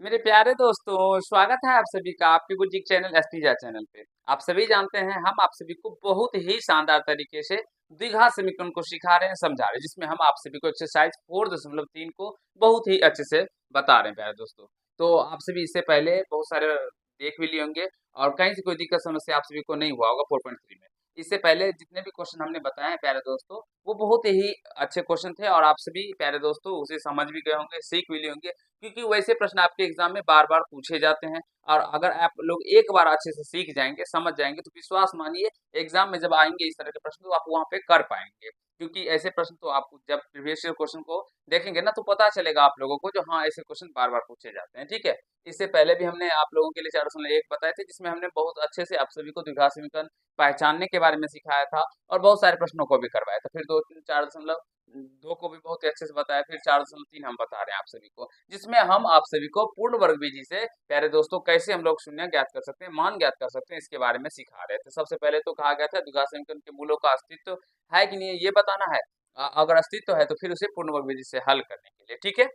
मेरे प्यारे दोस्तों, स्वागत है आप सभी का आपके बुजुर्ग चैनल एस्टीजा चैनल पे। आप सभी जानते हैं हम आप सभी को बहुत ही शानदार तरीके से द्विघात समीकरण को सिखा रहे हैं, समझा रहे हैं, जिसमें हम आप सभी को एक्सरसाइज 4.3 को बहुत ही अच्छे से बता रहे हैं प्यारे दोस्तों। तो आप सभी इससे पहले बहुत सारे देख भी लिए होंगे और कहीं से कोई दिक्कत समस्या आप सभी को नहीं हुआ होगा 4.3 में। इससे पहले जितने भी क्वेश्चन हमने बताए हैं प्यारे दोस्तों, वो बहुत ही अच्छे क्वेश्चन थे और आप सभी प्यारे दोस्तों उसे समझ भी गए होंगे, सीख भी लिए होंगे, क्योंकि वैसे प्रश्न आपके एग्जाम में बार-बार पूछे जाते हैं। और अगर आप लोग एक बार अच्छे से सीख जाएँगे, समझ जाएँगे, तो विश्वास मानिए एग्जाम में जब आएँगे इस तरह के प्रश्न तो आप वहाँ पे कर पाएँगे। क्योंकि ऐसे प्रश्न तो आप जब प्रीवियस ईयर क्वेश्चन को देखेंगे ना तो पता चलेगा आप लोगों को जो हाँ, ऐसे क्वेश्चन बार-बार पूछे जाते हैं, ठीक है? इससे पहले भी हमने आप लोगों के लिए 4.1 बताए थे, जिसमें हमने बहुत अच्छे से आप सभी को द्विघात समीकरण पहचानने के बारे में सिखाया था और बहुत सारे प्रश्नों को भी करवाया था। फिर 2, 4.2 को भी बहुत ही अच्छे से बताया, फिर 4.3 हम बता रहे हैं आप सभी को, जिसमें हम आप सभी को पूर्ण वर्ग विधि से प्यारे दोस्तों कैसे हम लोग शून्य ज्ञात कर सकते हैं, मान ज्ञात कर सकते हैं, इसके बारे में सिखा रहे थे। सबसे पहले तो कहा गया था द्विघात समीकरण के मूलों का अस्तित्व है कि नहीं है ये बताना है। अगर अस्तित्व है तो फिर उसे पूर्ण वर्ग विधि से हल करने के लिए, ठीक है?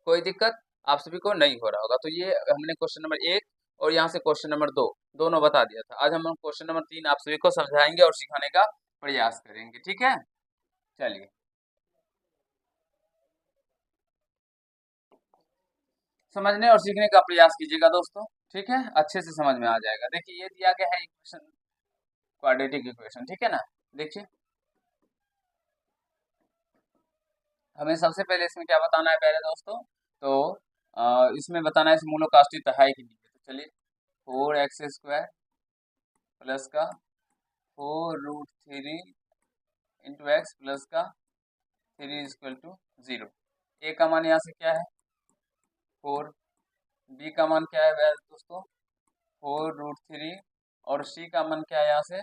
कोई दिक्कत आप सभी को नहीं हो रहा होगा। तो ये हमने क्वेश्चन नंबर 1 और यहाँ से क्वेश्चन नंबर 2 दोनों बता दिया था। आज हम क्वेश्चन नंबर 3 आप सभी को समझाएंगे और सिखाने का प्रयास करेंगे, ठीक है? चलिए, समझने और सीखने का प्रयास कीजिएगा दोस्तों, ठीक है? अच्छे से समझ में आ जाएगा। देखिए ये दिया गया है इक्वेशन, क्वाड्रेटिक इक्वेशन, ठीक है ना? देखिए, हमें सबसे पहले इसमें क्या बताना है पहले दोस्तों? तो इसमें बताना है इस मूलों का अस्तित्व है कि नहीं है। तो चलिए, 4x² प्लस का 4√3 इंटू एक्स प्लस का 3 इक्वल टू 0। ए का मान यहाँ से क्या है? 4। बी का मान क्या है दोस्तों? 4√3 और सी का मान क्या है यहाँ से?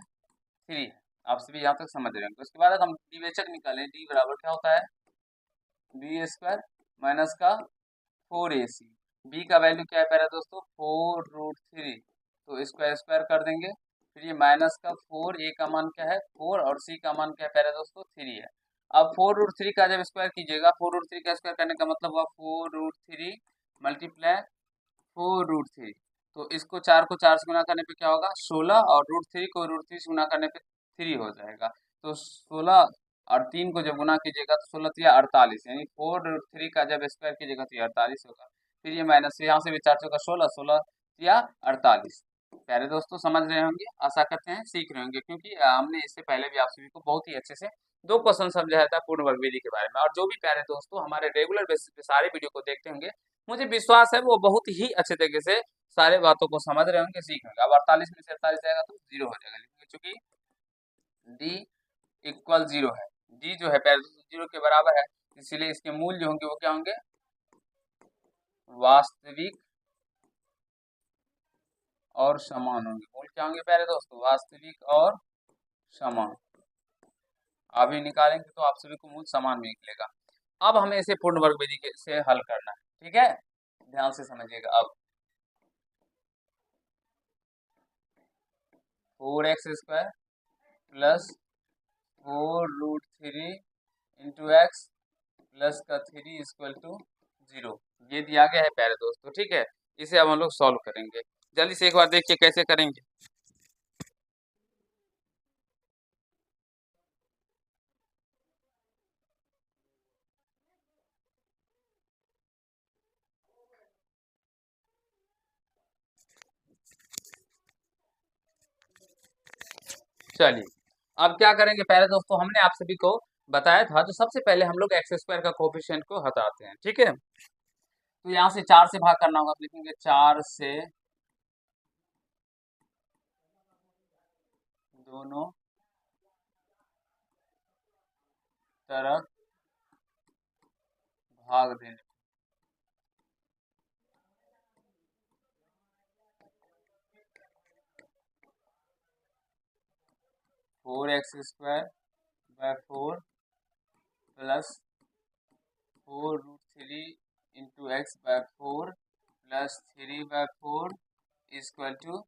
3 है। आप सभी यहाँ तक समझ रहे हैं। तो उसके बाद हम विवेचक निकालें, डी बराबर क्या होता है? b² माइनस का 4ac। बी का वैल्यू क्या है पहले दोस्तों? 4√3, तो इसको स्क्वायर कर देंगे। फिर ये माइनस का 4, ए का मान क्या है? 4 और सी का मान क्या है पहले दोस्तों? 3 है। अब 4√3 का जब स्क्वायर कीजिएगा, 4√3 का स्क्वायर करने का मतलब हुआ 4√3 मल्टीप्लाई 4√3। तो इसको 4 को 4 से गुना करने पे क्या होगा? 16, और √3 को √3 से गुना करने पे 3 हो जाएगा। तो 16 और 3 को जब गुना कीजिएगा तो 16 या 48, यानी 4√3 का जब स्क्वायर कीजिएगा तो ये 48 होगा। फिर ये माइनस यहाँ से भी 4 चौका 16, 16 या 48। प्यारे दोस्तों समझ रहे होंगे, आशा करते हैं सीख रहे होंगे, क्योंकि हमने इससे पहले भी आप सभी को बहुत ही अच्छे से दो क्वेश्चन समझाया था पूर्ण वर्ग विधि के बारे में। और जो भी प्यारे दोस्तों हमारे रेगुलर बेसिस पे सारे वीडियो को देखते होंगे, मुझे विश्वास है वो बहुत ही अच्छे तरीके से सारे बातों को समझ रहे होंगे, सीख होंगे। अब 48 में से 48 जाएगा तो 0 हो जाएगा, लेकिन चूंकि डी इक्वल 0 है, डी जो है पहले तो 0 के बराबर है, इसीलिए इसके मूल जो होंगे वो क्या होंगे? वास्तविक और समान होंगे। मूल क्या होंगे प्यारे दोस्तों? वास्तविक और समान। अभी निकालेंगे तो आप सभी को मूल समान भी निकलेगा। अब हमें इसे पूर्ण वर्ग विधि से हल करना है, ठीक है? ध्यान से समझिएगा। अब 4x² plus 4√3 into x plus का 3 इक्वल टू 0, ये दिया गया है प्यारे दोस्तों, ठीक है? इसे अब हम लोग सॉल्व करेंगे। जल्दी से एक बार देखिए कैसे करेंगे। चलिए, अब क्या करेंगे पहले दोस्तों, हमने आप सभी को बताया था, तो सबसे पहले हम लोग x² का कोफिशिएंट को हटाते हैं, ठीक है? तो यहाँ से 4 से भाग करना होगा, तो लिखेंगे 4 से दोनों तरफ भाग देने। 4x² by 4 plus 4√3 into x by 4 plus 3/4 equal to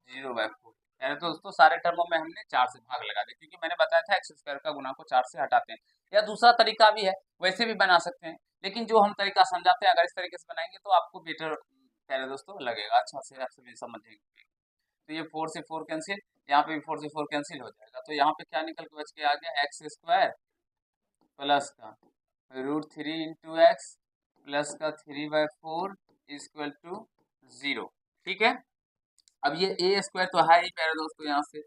0/4। यानी दोस्तों सारे टर्मों में हमने 4 से भाग लगा दिया, क्योंकि मैंने बताया था x² का गुना को 4 से हटाते हैं। या दूसरा तरीका भी है, वैसे भी बना सकते हैं। लेकिन जो हम तरीका समझाते हैं, अगर इस तरीके से बनाएंगे तो आपको बेटर प्यारे दोस्तों लगेगा, अच्छा से आप सभी समझेंगे। तो ये 4 से 4 कैंसिल, यहाँ पे भी 4 से 4 कैंसिल हो जाएगा, तो यहाँ पे क्या निकल के बच के आ गया, एक्स स्क्वायर प्लस का रूट 3 इंटू एक्स प्लस का 3/4 इक्वल टू 0। ठीक है, अब ये ए स्क्वायर तो है ही प्यारे दोस्तों, यहाँ से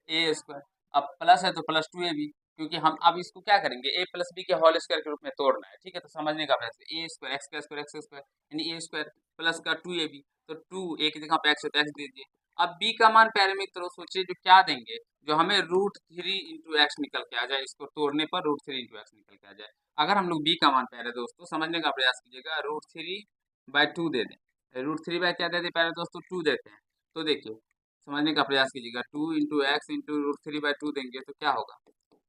ए स्क्वायर, अब प्लस है तो प्लस 2ab, क्योंकि हम अब इसको क्या करेंगे, ए प्लस बी के होल स्क्वायर के रूप में तोड़ना है। ठीक है, तो समझने का प्रयास, ए स्क्वायर एक्स का स्क्वायर एक्स स्क्वायर यानी ए स्क्वायर प्लस का 2ab, तो 2 ए की जगह पे एक्स है तो एक्स दे दीजिए। अब बी का मान प्यारे मित्रों सोचिए जो क्या देंगे, जो हमें रूट 3 इंटू एक्स निकल के आ जाए, इसको तोड़ने पर रूट 3 इंटू एक्स निकल के आ जाए। अगर हम लोग बी का मान प्यारे दोस्तों समझने का प्रयास कीजिएगा, रूट 3/2 दे दें, रूट 3 बाय क्या दे दें प्यारे दोस्तों, 2 देते हैं। तो देखिए समझने का प्रयास कीजिएगा, 2 इंटू एक्स इंटू रूट 3/2 देंगे तो क्या होगा,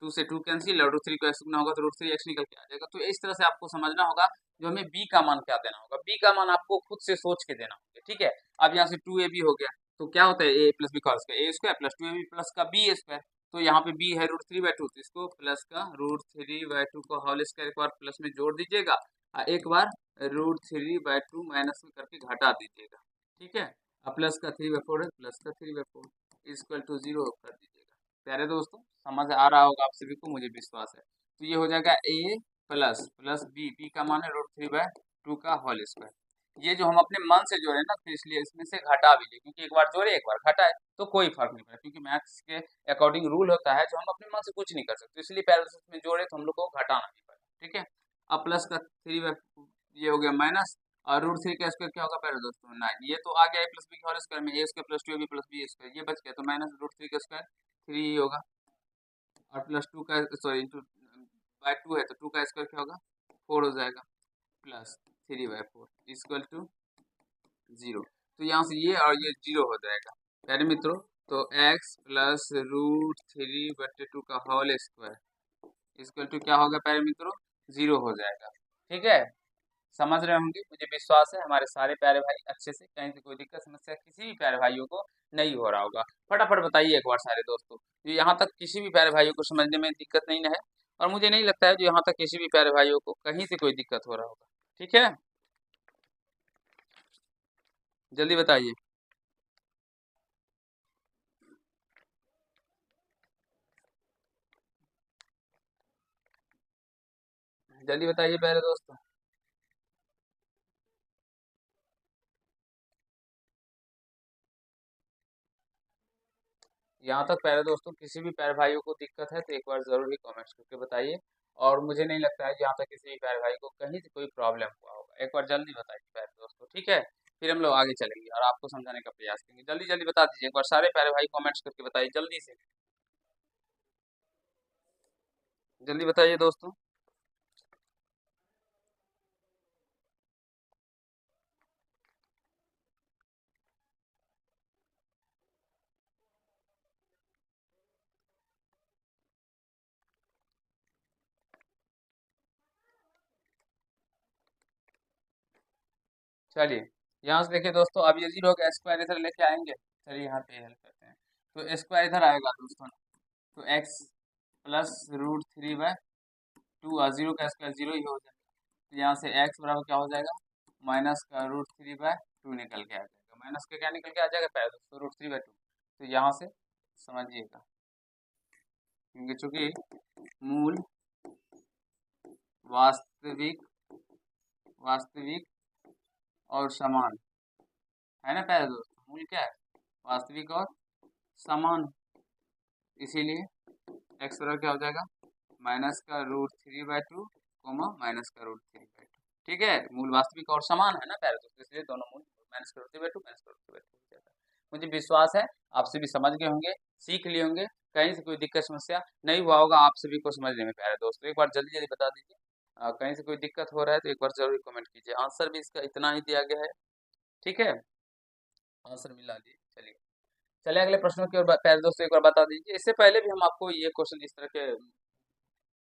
2 से 2 कैंसिल और रूट 3 को एक्स गुना होगा तो रूट 3 एक्स निकल के आ जाएगा। तो इस तरह से आपको समझना होगा, जो हमें बी का मान क्या देना होगा, बी का मान आपको खुद से सोच के देना होगा। ठीक है, अब यहाँ से 2ab हो गया, तो क्या होता है ए प्लस बी का स्क्वायर, ए स्क्वायर प्लस 2ab प्लस का बी स्क्वायर, तो यहाँ पे बी है रूट 3/2, तो इसको प्लस का रूट 3/2 का होल स्क्वायर एक बार प्लस में जोड़ दीजिएगा, और एक बार रूट 3/2 माइनस में करके घटा दीजिएगा। ठीक है, अब प्लस का 3/4 है, प्लस का 3/4 इक्वल टू 0 कर दीजिएगा। प्यारे दोस्तों समझ आ रहा होगा आप सभी को, मुझे विश्वास है। तो ये हो जाएगा ए प्लस प्लस बी, बी का मान है रूट 3/2 का होल स्क्वायर। ये जो हम अपने मन से जोड़े ना, तो इसलिए इसमें से घटा भी लिए, क्योंकि एक बार जोड़े एक बार घटाए तो कोई फर्क नहीं पड़ा, क्योंकि मैथ्स के अकॉर्डिंग रूल होता है जो हम अपने मन से कुछ नहीं कर सकते, इसलिए पैरेलल में जोड़े तो हम लोग को घटाना नहीं पड़ा। ठीक है, अब प्लस का 3 ये हो गया माइनस, और रूट 3 का स्क्वायर क्या होगा पहले दोस्तों 9, ये तो आ गया ए प्लस बी के होल स्क्वायर में, A square plus 2ab plus B square, ये बच गया, तो माइनस रूट 3 का स्क्वायर 3 होगा, और प्लस 2 का सॉरी इंटू बाय 2 है तो 2 का स्क्वायर क्या होगा 4 हो जाएगा, प्लस 3/4 इक्वल टू 0। तो यहाँ से ये और ये 0 हो जाएगा प्यारे मित्रों, तो x प्लस रूट 3/2 का होल स्क्वायर इक्वल टू क्या होगा प्यारे मित्रों, 0 हो जाएगा। ठीक है, समझ रहे होंगे, मुझे विश्वास है हमारे सारे प्यारे भाई अच्छे से, कहीं से कोई दिक्कत समस्या किसी भी प्यारे भाइयों को नहीं हो रहा होगा। फटाफट बताइए एक बार सारे दोस्तों, जो यहाँ तक किसी भी प्यारे भाइयों को समझने में दिक्कत नहीं है, और मुझे नहीं लगता है जो यहाँ तक किसी भी प्यारे भाइयों को कहीं से कोई दिक्कत हो रहा होगा। ठीक है, जल्दी बताइए, जल्दी बताइए प्यारे दोस्तों। यहाँ तक प्यारे दोस्तों किसी भी प्यारे भाइयों को दिक्कत है तो एक बार जरूर ही कमेंट्स करके बताइए, और मुझे नहीं लगता है यहाँ तक किसी भी प्यारे भाई को कहीं से कोई प्रॉब्लम हुआ होगा, एक बार जल्दी बताइए प्यारे दोस्तों। ठीक है, फिर हम लोग आगे चलेंगे और आपको समझाने का प्रयास करेंगे, जल्दी जल्दी बता दीजिए एक बार सारे प्यारे भाई कमेंट्स करके बताइए जल्दी से, जल्दी बताइए दोस्तों। चलिए, यहाँ से देखिए दोस्तों, अब ये 0 का स्क्वायर इधर लेके आएंगे, चलिए यहाँ पे हेल्प करते हैं, तो स्क्वायर इधर आएगा दोस्तों, तो एक्स प्लस रूट 3/2 और 0 का स्क्वायर 0 ही हो जाएगा, तो यहाँ से एक्स बराबर क्या हो जाएगा, माइनस का रूट 3/2 निकल के आ जाएगा, माइनस का क्या निकल के आ जाएगा पहले दोस्तों रूट 3/2, तो यहाँ से समझिएगा, क्योंकि चूंकि मूल वास्तविक वास्तविक और समान है ना पहले दोस्तों, मूल क्या है वास्तविक और समान, इसीलिए एक्स बराबर क्या हो जाएगा माइनस का रूट 3/2 माइनस का रूट 3/2। ठीक है, मूल वास्तविक और समान है ना पहले दोस्तों, इसलिए दोनों मूल माइनस का रूट 3/2 माइनस का रूट 3/2 हो जाता है। मुझे विश्वास है आप सभी समझ गए होंगे, सीख लिए होंगे, कहीं से कोई दिक्कत समस्या नहीं हुआ होगा आप सभी को समझने में प्यारे दोस्तों, एक बार जल्दी जल्दी बता दीजिए, कहीं से कोई दिक्कत हो रहा है तो एक बार जरूर कमेंट कीजिए, आंसर भी इसका इतना ही दिया गया है। ठीक है, आंसर मिला दिए, चलिए चलिए अगले प्रश्नों की ओर प्यारे दोस्तों एक बार बता दीजिए, इससे पहले भी हम आपको ये क्वेश्चन इस तरह के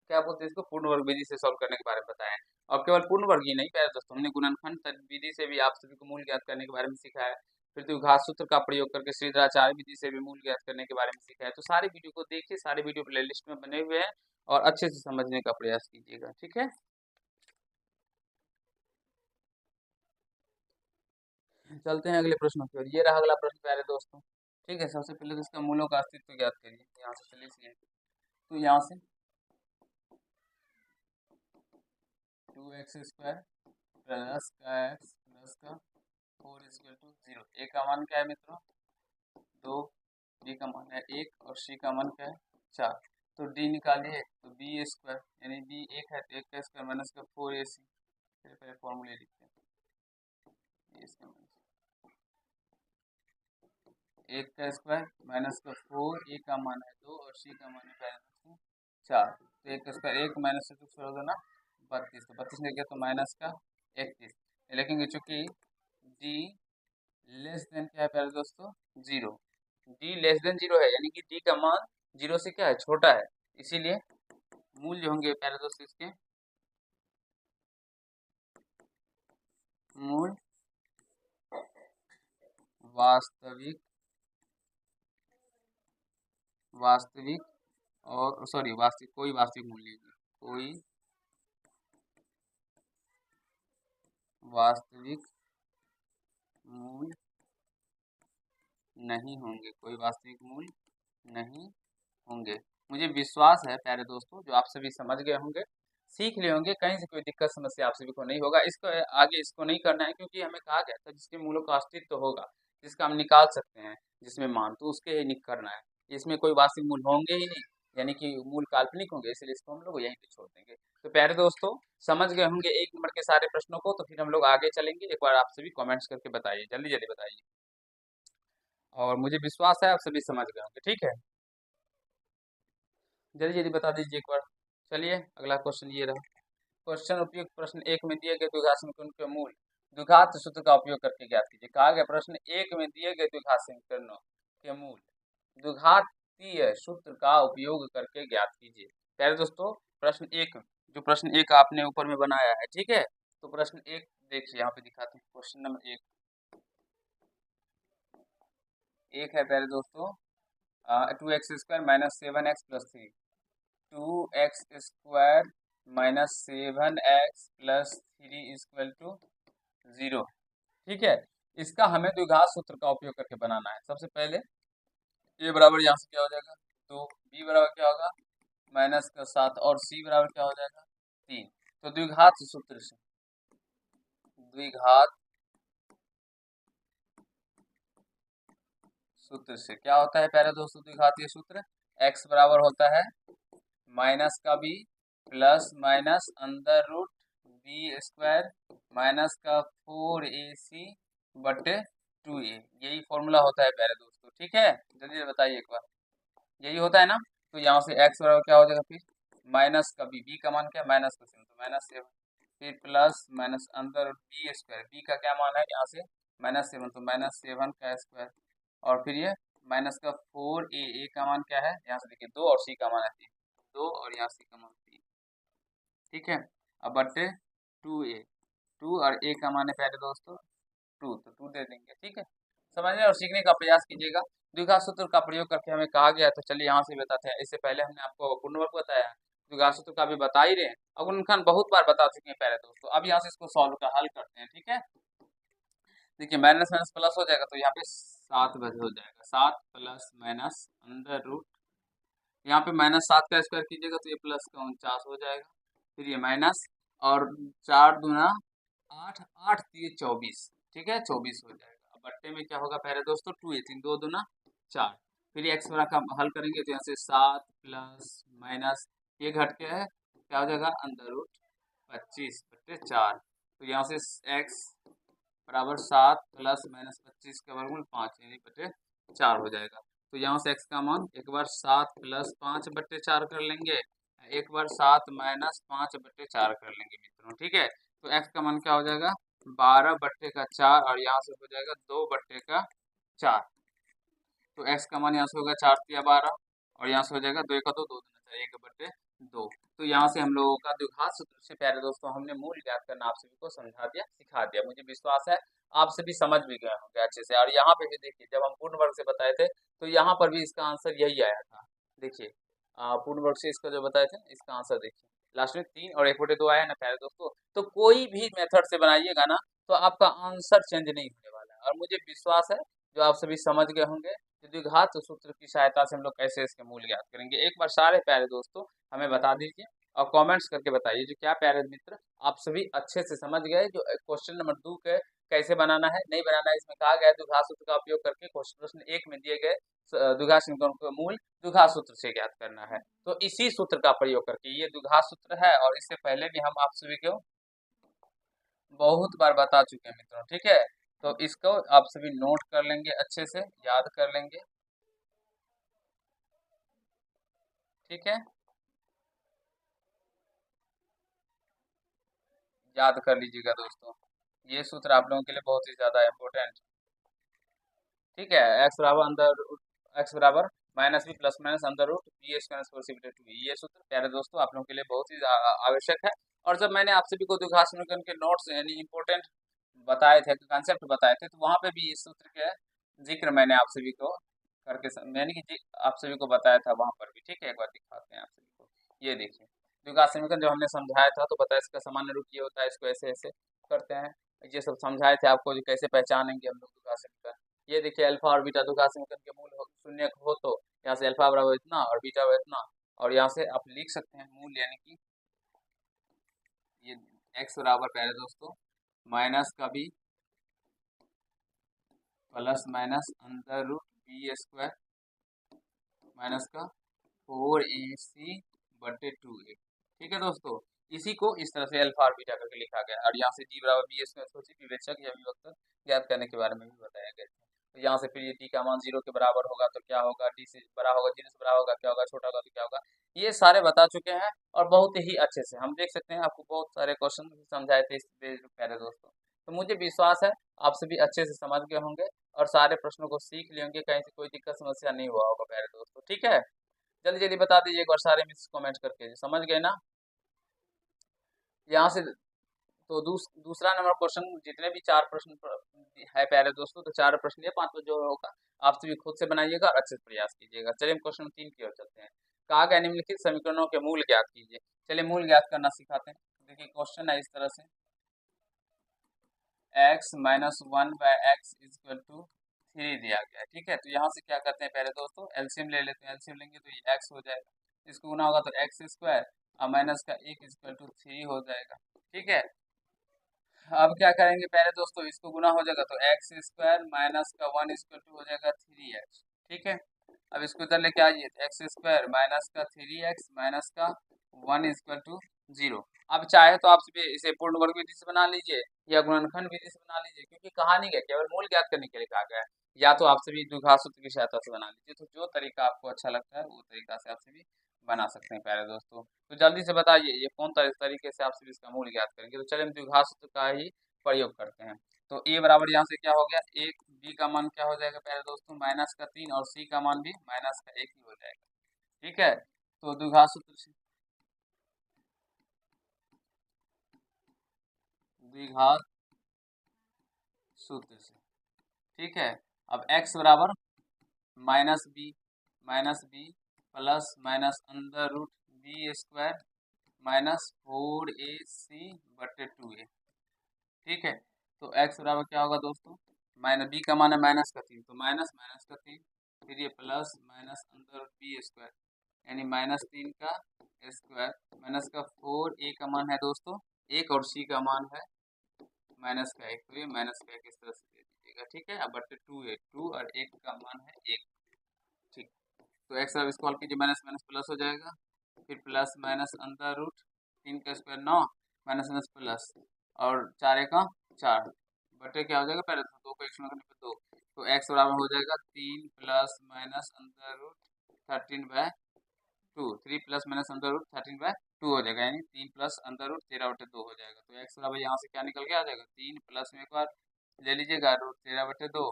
क्या बोलते हैं इसको पूर्ण वर्ग विधि से सॉल्व करने के बारे में बताया है, और केवल पूर्ण वर्ग ही नहीं प्यारे दोस्तों, हमने गुणनखंड विधि से भी आप सभी को मूल ज्ञात करने के बारे में सिखाया है, फिर द्विघात सूत्र का प्रयोग करके श्रीधराचार्य विधि से भी मूल ज्ञात करने के बारे में सिखाया है। तो सारे वीडियो को देखिए, सारे वीडियो प्लेलिस्ट में बने हुए हैं, और अच्छे से समझने का प्रयास कीजिएगा। ठीक है। चलते हैं अगले प्रश्न की ओर। ये रहा अगला प्रश्न प्यारे दोस्तों। ठीक है, सबसे पहले तो इसका मूलों का अस्तित्व ज्ञात करिए। यहाँ से चलिए सीधे, तो यहाँ से 2x² प्लस का x प्लस का 4 इक्वल टू 0। ए का मान क्या है मित्रों? 2, बी का मान है 1 और सी का मान क्या है? 4। तो डी निकालिए, तो बी स्क्वायर यानी बी 1 है तो 1 का स्क्वायर माइनस का 4ac। फिर पहले फॉर्मूले लिखते हैं, इसका 1 का स्क्वायर माइनस का 4, ए का मान है 2 और सी का मान है 4। तो 1 का स्क्वायर 1 माइनस से 2 छोड़ दो ना 32, तो 32 में गया तो माइनस का 31। लेकिन चूंकि डी लेस देन क्या है प्यारे दोस्तों? 0। डी लेस देन 0 है यानी कि डी का मान 0 से क्या है? छोटा है। इसीलिए मूल्य होंगे प्यारे दोस्तों इसके मूल वास्तविक और सॉरी वास्तविक, कोई वास्तविक मूल्य नहीं, कोई वास्तविक मूल नहीं होंगे, कोई वास्तविक मूल नहीं होंगे। मुझे विश्वास है प्यारे दोस्तों जो आप सभी समझ गए होंगे, सीख लिए होंगे, कहीं से कोई दिक्कत समस्या आप सभी को नहीं होगा। इसको आगे इसको नहीं करना है क्योंकि हमें कहा गया था जिसके मूलों का अस्तित्व होगा, जिसका हम निकाल सकते हैं जिसमें मान, तो उसके ही करना है। इसमें कोई वास्तविक मूल होंगे ही नहीं, यानी कि मूल काल्पनिक होंगे, इसलिए इसको हम लोग यहीं पे छोड़ देंगे। तो प्यारे दोस्तों समझ गए होंगे 1 नंबर के सारे प्रश्नों को, तो फिर हम लोग आगे चलेंगे। एक बार आप सभी कमेंट्स करके बताइए, जल्दी जल्दी बताइए, और मुझे विश्वास है आप सभी समझ गए होंगे। ठीक है, जल्दी जल्दी बता दीजिए एक बार। चलिए अगला क्वेश्चन ये रहा। क्वेश्चन उपयुक्त प्रश्न 1 में दिए गए द्विघात समीकरण के मूल द्विघात सूत्र का उपयोग करके ज्ञात कीजिए। कहा गया प्रश्न 1 में दिए गए द्विघात समीकरणों के मूल द्विघातीय सूत्र का उपयोग करके ज्ञात कीजिए। प्यारे दोस्तों प्रश्न 1, जो प्रश्न 1 आपने ऊपर में बनाया है, ठीक है, तो प्रश्न 1 देखिए यहाँ पे दिखाते हैं। क्वेश्चन नंबर 1 है प्यारे दोस्तों 2x² minus 7x plus 3, 2x² minus 7x plus 3 equal to 0। ठीक है, इसका हमें द्विघात सूत्र का उपयोग करके बनाना है। सबसे पहले a बराबर यहाँ से क्या हो जाएगा 2, b बराबर क्या होगा माइनस का 7 और c बराबर क्या हो जाएगा 3। तो द्विघात सूत्र से क्या होता है प्यारे दोस्तों? द्विघातीय सूत्र x बराबर होता है माइनस का b plus minus under root B square minus का 4ac बटे 2a। यही फॉर्मूला होता है प्यारे दोस्तों। ठीक है, जल्दी बताइए एक बार, यही होता है ना। तो यहाँ से x बराबर क्या हो जाएगा फिर माइनस का b का मान क्या है माइनस का 7, तो माइनस 7, फिर प्लस माइनस अंदर बी स्क्वायर, b का क्या मान है यहाँ से -7, तो -7 का स्क्वायर, और फिर ये माइनस का 4a का मान क्या है यहाँ से देखिए 2 और c का मान है 3, 2 और यहाँ c का मान 3। ठीक है, अब बटे 2a, 2 और a का मान है प्यारे दोस्तों 2, तो 2 दे देंगे। ठीक है, समझने और सीखने का प्रयास कीजिएगा। द्विघात सूत्र का प्रयोग करके हमें कहा गया, तो चलिए यहाँ से बताते हैं। इससे पहले हमने आपको गुणवर्ग बताया, द्विघात सूत्र का भी बता ही रहे हैं, अवगुणनखंड बहुत बार बता चुके हैं प्यारे दोस्तों। अब यहाँ से इसको सॉल्व का हल करते हैं। ठीक है, देखिए माइनस माइनस प्लस हो जाएगा, तो यहाँ पे 7 बजे हो जाएगा, 7 प्लस माइनस अंडर रूट, यहाँ पे -7 का स्क्वायर कीजिएगा तो ये प्लस का 49 हो जाएगा, फिर ये माइनस और 4 दूना 8, 8 3 24, ठीक है 24 हो जाएगा। अब बट्टे में क्या होगा पहले दोस्तों 2 3 2 दूना 4, फिर ये एक्स बड़ा का हल करेंगे तो यहाँ से 7 प्लस माइनस ये घट के है क्या हो जाएगा अंडर रूट 25 बट्टे 4, तो यहाँ से एक्स बराबर 7 प्लस माइनस 25 का वर्गमूल 5 यानी बटे 4 हो जाएगा। तो यहाँ से x का मान एक बार 7 प्लस 5 बट्टे 4 कर लेंगे, एक बार 7 माइनस 5 बट्टे 4 कर लेंगे मित्रों। ठीक है, तो x का मान क्या हो जाएगा 12 बट्टे का 4 और यहाँ से हो जाएगा 2 बट्टे का 4। तो x का मान यहाँ से होगा 4 या 12 और यहाँ से हो जाएगा 2 का 2, 2 देना चाहिए 1 बट्टे 2। तो यहाँ से हम लोगों का द्विघात सूत्र से प्यारे दोस्तों हमने मूल ज्ञात करना आप सभी को समझा दिया, सिखा दिया। मुझे विश्वास है आप सभी समझ भी गए होंगे अच्छे से। और यहाँ पे भी देखिए जब हम पूर्ण वर्ग से बताए थे तो यहाँ पर भी इसका आंसर यही आया था। देखिए पूर्ण वर्ग से इसका जो बताए थे इसका आंसर देखिए लास्ट में 3 और 1 बटे 2 आया ना प्यारे दोस्तों। तो कोई भी मेथड से बनाइएगा ना तो आपका आंसर चेंज नहीं होने वाला है। और मुझे विश्वास है जो आप सभी समझ गए होंगे कि द्विघात सूत्र की सहायता से हम लोग कैसे इसके मूल ज्ञात करेंगे। एक बार सारे प्यारे दोस्तों हमें बता दीजिए और कमेंट्स करके बताइए जो क्या प्यारे मित्र आप सभी अच्छे से समझ गए जो क्वेश्चन नंबर 2 के कैसे बनाना है नहीं बनाना है। इसमें कहा गया है द्विघात सूत्र का उपयोग करके प्रश्न 1 में दिए गए द्विघात समीकरण का मूल द्विघात सूत्र से ज्ञात करना है। तो इसी सूत्र का प्रयोग करके ये द्विघात सूत्र है और इससे पहले भी हम आप सभी को बहुत बार बता चुके हैं मित्रों, ठीक है। तो इसको आप सभी नोट कर लेंगे, अच्छे से याद कर लेंगे, ठीक है। याद कर लीजिएगा दोस्तों, ये सूत्र आप लोगों के लिए बहुत ही ज्यादा इम्पोर्टेंट, ठीक है। एक्स बराबर minus B plus minus under root B square four C बटे 2, ये सूत्र प्यारे दोस्तों आप लोगों के लिए बहुत ही आवश्यक है। और जब मैंने आप सभी को द्विघात समीकरण के नोट्स यानी इम्पोर्टेंट बताए थे, कंसेप्ट बताए थे, तो वहां पे भी इस सूत्र के जिक्र मैंने आप सभी को करके मैंने कि आप सभी को बताया था वहां पर भी, ठीक है। एक बार दिखाते हैं आप सभी को, ये देखिए द्विघात समीकरण जो हमने समझाया था, तो बताया इसका सामान्य रूप ये होता है, इसको ऐसे ऐसे करते हैं, ये सब समझाए थे आपको जो कैसे पहचानेंगे हम लोग द्विघात समीकरण। ये देखिए अल्फा और बीटा द्विघात समीकरण के मूल शून्य हो तो यहाँ से अल्फा बराबर इतना और बीटा बराबर इतना, और यहाँ से आप लिख सकते हैं मूल यानी कि ये एक्स बराबर पहले दोस्तों माइनस का b plus minus under root B square minus का 4ac बटे 2a, ठीक है दोस्तों। इसी को इस तरह से अल्फा और बीटा करके लिखा गया और यहाँ से d बराबर बी स्क्वायर सोचिए विवेचक या विभक्तक ज्ञात करने के बारे में भी बताया गया था। तो यहाँ से फिर ये d का मान 0 के बराबर होगा तो क्या होगा, d से बड़ा होगा, 0 से बड़ा होगा क्या होगा, छोटा होगा तो क्या होगा, ये सारे बता चुके हैं और बहुत ही अच्छे से हम देख सकते हैं। आपको बहुत सारे क्वेश्चन समझाए थे इस प्यारे दोस्तों, तो मुझे विश्वास है आप सभी अच्छे से समझ गए होंगे और सारे प्रश्नों को सीख लिए होंगे, कहीं से कोई दिक्कत समस्या नहीं हुआ होगा प्यारे दोस्तों, ठीक है। जल्दी जल्दी बता दीजिए एक बार सारे मिस कमेंट करके, समझ गए ना। यहाँ से तो दूसरा नंबर क्वेश्चन, जितने भी 4 प्रश्न है प्यारे दोस्तों, तो 4 प्रश्न या 5 जो होगा आप सभी खुद से बनाइएगा और अच्छे से प्रयास कीजिएगा। चलिए हम क्वेश्चन 3 की ओर चलते हैं। कहा गया निम्नलिखित समीकरणों के मूल ज्ञात कीजिए। चलिए मूल ज्ञात करना सिखाते हैं। देखिए क्वेश्चन है इस तरह से, x minus 1/x equal to 3 दिया गया है, ठीक है। तो यहाँ से क्या करते हैं पहले दोस्तों, एलसीएम ले लेते हैं, एलसीएम लेंगे तो ये x हो जाएगा, इसको गुना होगा तो एक्स स्क्वायर और माइनस का 1 इक्वल टू 3 हो जाएगा, ठीक है। अब क्या करेंगे पहले दोस्तों, इसको गुना हो जाएगा तो एक्स स्क्वायर माइनस का 1 इक्वल टू हो जाएगा 3x, ठीक है। अब इसको इधर लेके आइए तो एक्स स्क्वायर माइनस का 3x माइनस का 1 इक्वल टू 0। अब चाहे तो आप इसे पूर्ण वर्ग विधि से बना लीजिए या गुणनखंड विधि से बना लीजिए, क्योंकि कहा नहीं गया, केवल मूल ज्ञात करने के लिए कहा गया है। या तो आप सभी द्विघात सूत्र की सहायता से बना लीजिए, तो जो तरीका आपको अच्छा लगता है वो तरीका से आप सभी बना सकते हैं प्यारे दोस्तों। तो जल्दी से बताइए ये कौन तरीके से आप सभी इसका मूल ज्ञात करेंगे। तो चलिए हम द्विघात सूत्र का ही प्रयोग करते हैं। तो ए बराबर यहाँ से क्या हो गया, एक, बी का मान क्या हो जाएगा प्यारे दोस्तों माइनस का 3 और सी का मान भी माइनस का 1 ही हो जाएगा, ठीक है। तो द्विघात सूत्र से द्विघात सूत्र से, ठीक है। अब x बराबर minus B plus minus under root B square minus 4ac बटे 2a, ठीक है। तो x बराबर क्या होगा दोस्तों, माइनस बी का मान है माइनस का 3, तो माइनस माइनस का 3 फिर ये plus minus under root B square यानी माइनस 3 का स्क्वायर माइनस का 4a का मान है दोस्तों 1 और c का मान है माइनस का 1, तो ये माइनस का 1 इस तरह से दे दीजिएगा, ठीक है। अब बटे 2 है, 2 और 1 का मान है 1, ठीक। तो एक्स अब इसको हल कीजिए, माइनस माइनस प्लस हो जाएगा, फिर प्लस माइनस अंडर रूट 3 का स्क्वायर 9 माइनस माइनस प्लस और 4 का 4 बटे क्या हो जाएगा, पहले तो 2 को 1 करने पर 2, तो एक्स बराबर हो जाएगा 3 plus minus under root 13/2, 3 plus minus under root 13/2 हो जाएगा, यानी 3 प्लस अंडर रूट 13/2 हो जाएगा। तो एक्स बराबर यहाँ से क्या निकल के आ जाएगा, 3 प्लस में एक बार ले लीजिएगा रूट 13/2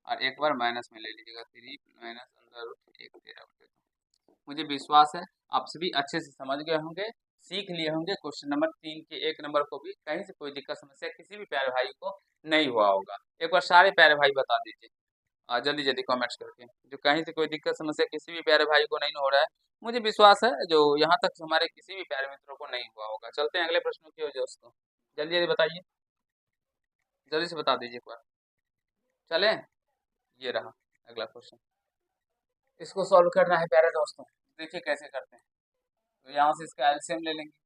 और एक बार माइनस में ले लीजिएगा 3 माइनस अंडर रूट 1 13/2। मुझे विश्वास है आप सभी अच्छे से समझ गए होंगे, सीख लिए होंगे। क्वेश्चन नंबर 3 के 1 नंबर को भी कहीं से कोई दिक्कत समस्या किसी भी प्यारे भाई को नहीं हुआ होगा। एक बार सारे प्यारे भाई बता दीजिए जल्दी जल्दी कमेंट्स करके, जो कहीं से कोई दिक्कत समस्या किसी भी प्यारे भाई को नहीं हो रहा है। मुझे विश्वास है जो यहाँ तक हमारे किसी भी प्यारे मित्रों को नहीं हुआ होगा। चलते हैं अगले प्रश्नों की ओर दोस्तों, जल्दी जल्दी बताइए, जल्दी से बता दीजिए एक बार। चलें, ये रहा अगला क्वेश्चन। इसको सॉल्व करना है प्यारे दोस्तों, देखिए कैसे करते हैं। तो यहाँ से इसका एलसीएम ले लेंगे,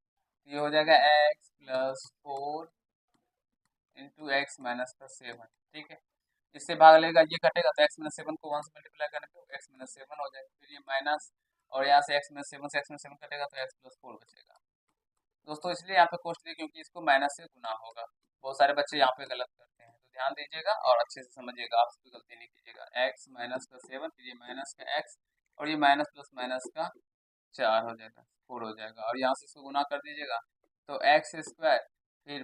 ये हो जाएगा x plus 4 into x minus का 7, ठीक है। इससे भाग लेगा, ये कटेगा तो x माइनस 7 को 1 से मल्टीप्लाई करने पे x माइनस 7 हो जाएगा, फिर ये माइनस और यहाँ से x माइनस 7 से x माइनस 7 कटेगा तो x प्लस 4 बचेगा। दोस्तों इसलिए यहाँ पे कोष्ट दिया क्योंकि इसको माइनस से गुना होगा। बहुत सारे बच्चे यहाँ पे गलत करते हैं, तो ध्यान दीजिएगा और अच्छे से समझिएगा, आप भी गलती नहीं कीजिएगा। x माइनस का 7, फिर ये माइनस का x और ये माइनस प्लस माइनस का 4 हो जाएगा, 4 हो जाएगा, और यहाँ से इसको गुना कर दीजिएगा तो एक्स स्क्वायर, फिर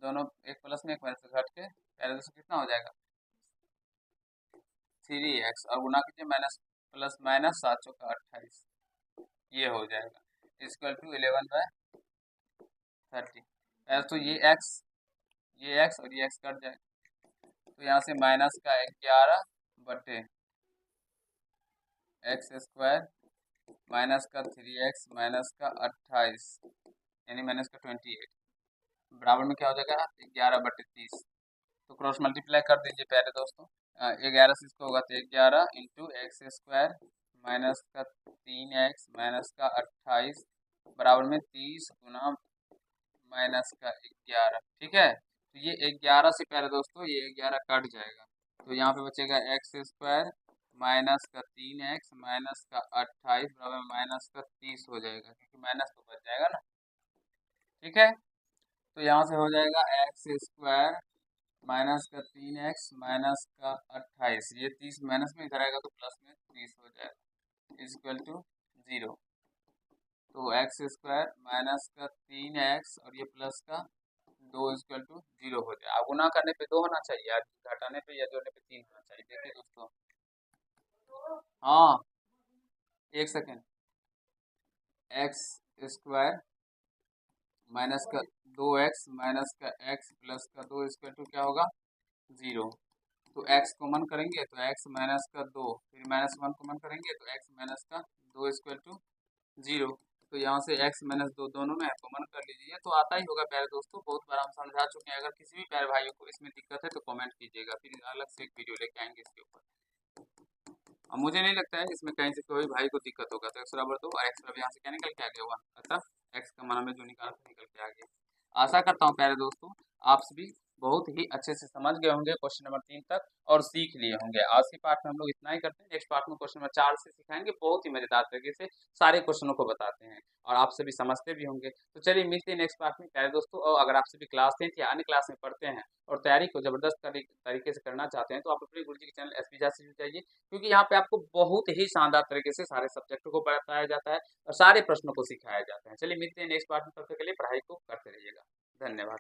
दोनों एक प्लस में एक माइनस से घट के पहले दोस्तों कितना हो जाएगा 3x, और गुना कीजिए माइनस प्लस माइनस 7 चौका 28, ये हो जाएगा इक्वल टू 11/30। तो ये x और ये x कट जाए, तो यहाँ से माइनस का 11 बटे एक्स स्क्वायर माइनस का 3x माइनस का 28 यानी माइनस का 28 बराबर में क्या हो जाएगा 11/30। तो क्रॉस मल्टीप्लाई कर दीजिए प्यारे दोस्तों, 11 से इसको होगा तो 11 इंटू एक्स स्क्वायर माइनस का 3x माइनस का 28 बराबर में 30 गुना माइनस का 11, ठीक है। तो ये 11 से प्यारे दोस्तों ये 11 कट जाएगा, तो यहाँ पे बचेगा एक्स स्क्वायर माइनस का 3x माइनस का 28 बराबर माइनस का 30 हो जाएगा, क्योंकि माइनस तो बच जाएगा ना, ठीक है। तो यहाँ से हो जाएगा एक्स स्क्वायर माइनस का 3x माइनस का 28, ये 30 माइनस में इधर आएगा तो प्लस में 30 हो जाएगा इक्वल टू 0। तो एक्स स्क्वायर माइनस का 3x और ये प्लस का 2 इक्वल टू 0 हो जाए। गुना करने पे 2 होना चाहिए, या घटाने पे या जोड़ने पे 3 होना चाहिए। देखिए दोस्तों, हाँ एक सेकेंड, एक्स स्क्वायर माइनस का 2x माइनस का x प्लस का 2 इक्वल टू क्या होगा 0। तो x कॉमन करेंगे तो x माइनस का 2, फिर माइनस 1 कॉमन करेंगे तो x माइनस का 2 इक्वल टू 0। तो यहाँ से x माइनस 2 दोनों में कॉमन कर लीजिए, तो आता ही होगा प्यारे दोस्तों, बहुत बार हम समझा चुके हैं। अगर किसी भी प्यारे भाइयों को इसमें दिक्कत है तो कमेंट कीजिएगा, फिर अलग से एक वीडियो लेके आएंगे इसके ऊपर। और मुझे नहीं लगता है इसमें कहीं से कोई भाई को दिक्कत होगा। तो x बराबर 2 और x बराबर यहाँ से क्या निकल के आ गया 1, अतः x का मान में जो निकाला था निकल के आ गया। आशा करता हूँ प्यारे दोस्तों आप सभी बहुत ही अच्छे से समझ गए होंगे क्वेश्चन नंबर 3 तक और सीख लिए होंगे। आज के पार्ट में हम लोग इतना ही करते हैं, नेक्स्ट पार्ट में क्वेश्चन नंबर 4 से सिखाएंगे, बहुत ही मजेदार तरीके से सारे क्वेश्चनों को बताते हैं और आप सभी समझते भी होंगे। तो चलिए मिलते हैं नेक्स्ट पार्ट में प्यारे दोस्तों। और अगर आप सभी क्लास 10 या अन्य क्लास में पढ़ते हैं और तैयारी को जबरदस्त तरीके से करना चाहते हैं तो आप अपने गुरुजी के चैनल एसपी झा से जुड़ जाइए, क्योंकि यहाँ पे आपको बहुत ही शानदार तरीके से सारे सब्जेक्टों को बताया जाता है और सारे प्रश्नों को सिखाया जाता है। चलिए मिलते हैं नेक्स्ट पार्ट में, तब तक के लिए पढ़ाई को करते रहिएगा। धन्यवाद।